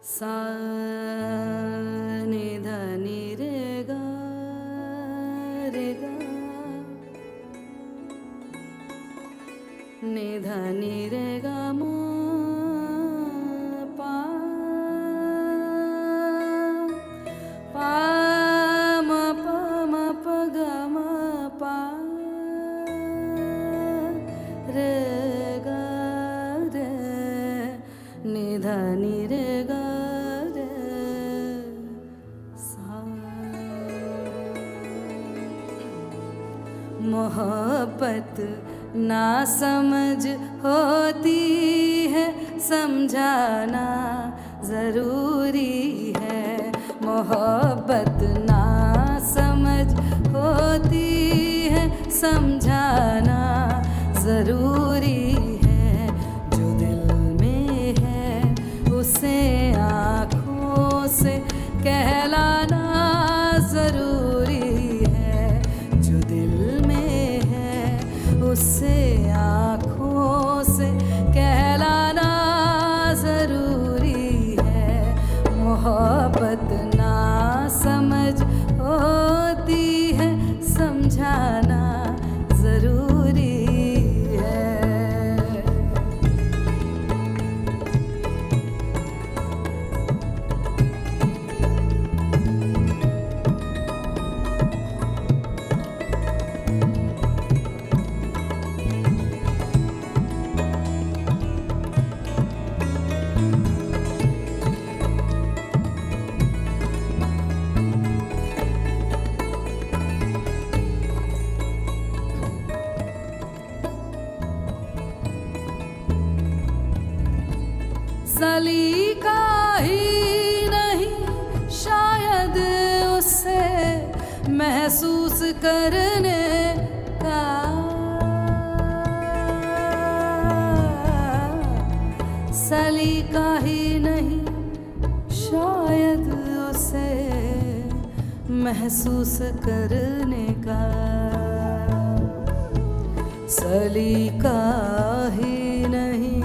सा नि ध नि रे गा रे गा नि ध नि रे गा म पा पा म प म प ग म पा रे गा रे नि ध नि रे गा रे सा। मोहब्बत ना समझ होती है, समझाना ज़रूरी है। मोहब्बत ना समझ होती है, समझाना ज़रूरी है। जो दिल में है उसे आँखों से कहलाना ज़रूरी है। जो दिल में है उसे आँखों से कहलाना ज़रूरी है। मोहब्बत ना समझ होती है, समझाना ज़रूरी है। सलीका ही नहीं शायद उससे महसूस करने का। सलीका ही नहीं शायद उसे महसूस करने का। सलीका ही नहीं,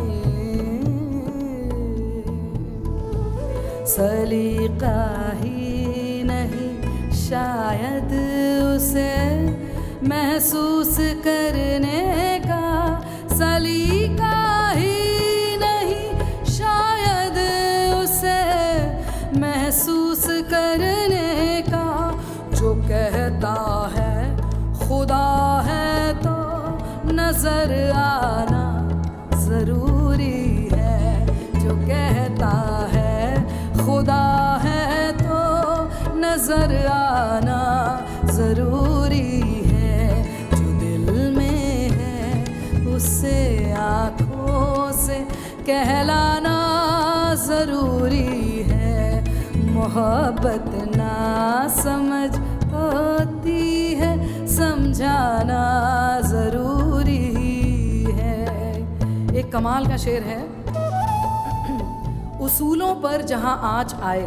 सलीका ही नहीं शायद उसे महसूस करने का। सलीका ही नहीं शायद उसे महसूस करने का। जो कहता है खुदा है तो नजर आना ज़रूरी है। जो कहता है खुदा है तो नजर आना ज़रूरी है। जो दिल में है उसे आँखों से कहलाना ज़रूरी है। मोहब्बत ना समझ होती है, समझाना ज़रूरी है। एक कमाल का शेर है। उसूलों पर जहाँ आँच आए,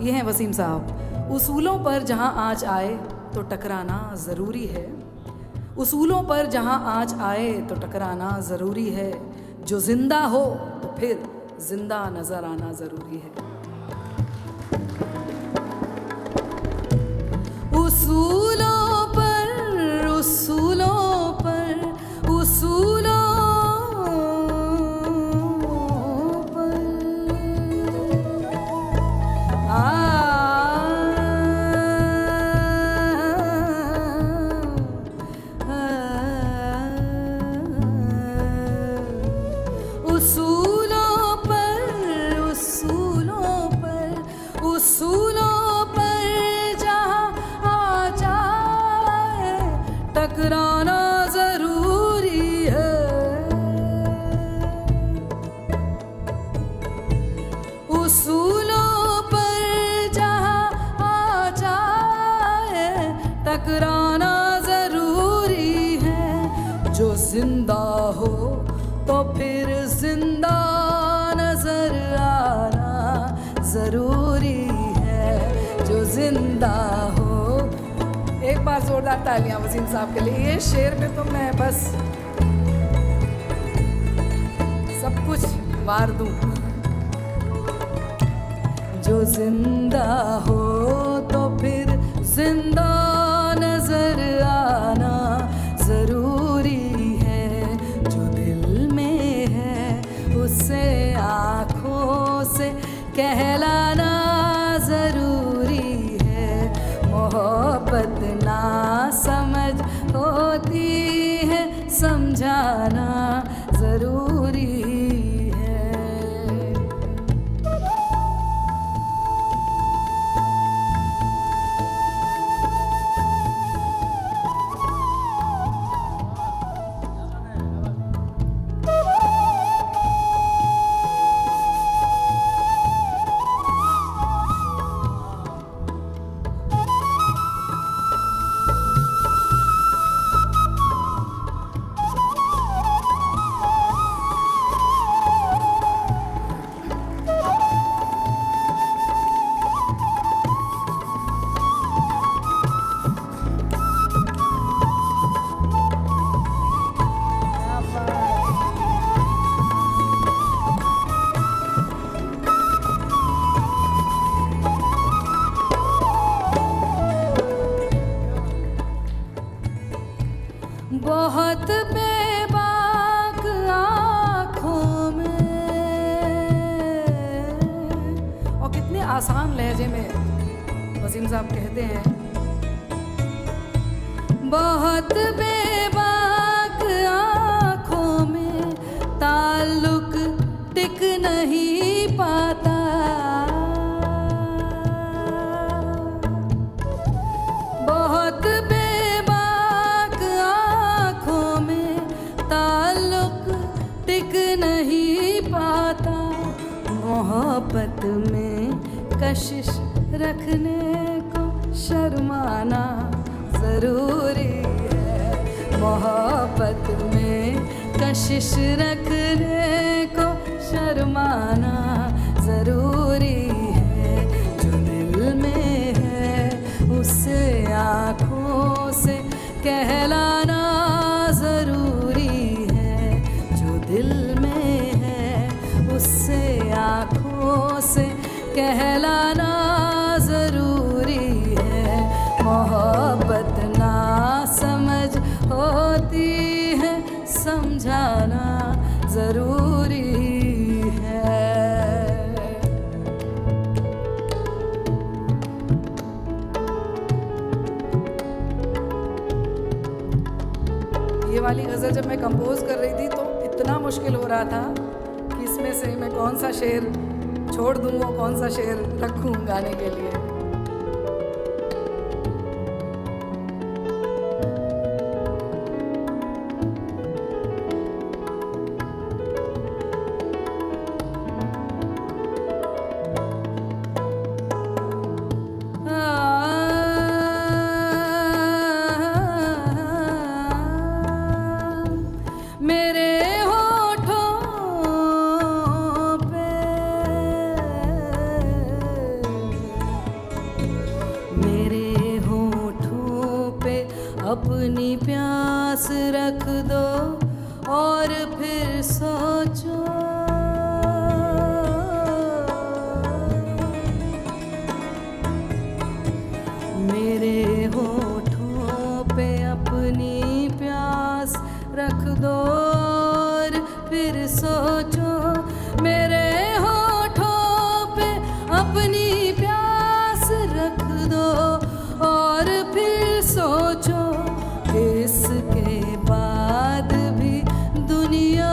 ये हैं वसीम साहब। उसूलों पर जहाँ आँच आए तो टकराना ज़रूरी है। उसूलों पर जहाँ आँच आए तो टकराना ज़रूरी है। जो ज़िंदा हो तो फिर ज़िंदा नज़र आना ज़रूरी है। उसूलों पर, उसूलों पर, उसूलों टकराना ज़रूरी है। उसूलों पर जहाँ आ जाए टकराना ज़रूरी है। जो जिंदा हो तो फिर जिंदा नजर आना ज़रूरी है। जो जिंदा हो। एक बार जोरदार तालियां वसीम साहब के लिए। ये शेर में तो मैं बस सब कुछ वार दूं। जो जिंदा हो तो फिर जिंदा नजर आना जरूरी है, जो दिल में है उसे आँखों से कहलाना जरूरी है। मोहब्बत ना समझ होती है, समझाना जरूरी है। बहुत बेबाक आँखों में, और कितने आसान लहजे में वसीम साहब कहते हैं, बहुत बेबाक आँखों में ताल्लुक टिक नहीं पाता, बहुत नहीं पाता। मोहब्बत में कशिश रखने को शर्माना जरूरी है, मोहब्बत में कशिश रखने को शर्माना जरूरी है, जो दिल में है उसे आँखों से कहलाना जरूरी है, जो दिल में है उससे आँखों से कहलाना जरूरी है। मोहब्बत ना समझ होती है, समझाना जरूरी है। ये वाली गज़ल जब मैं कंपोज कर रही थी तो इतना मुश्किल हो रहा था कि इसमें से मैं कौन सा शेर छोड़ दूँ और कौन सा शेर रखूँ गाने के लिए। अपनी प्यास रख दो और फिर सोचो, मेरे होठों पे अपनी प्यास रख दो और फिर सोचो, मेरे होठों पे अपनी प्यास रख दो और फिर सोचो, इसके बाद भी दुनिया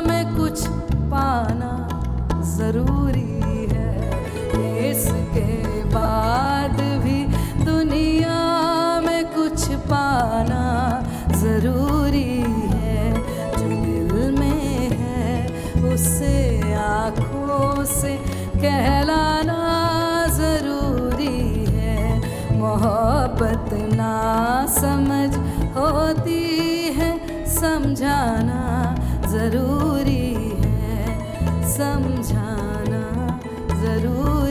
में कुछ पाना जरूरी है, इसके बाद भी दुनिया में कुछ पाना जरूरी है, जो दिल में है उसे आँखों से कहलाना जरूरी है। मोहब्बत ना समझ होती है, समझाना जरूरी है, समझाना जरूरी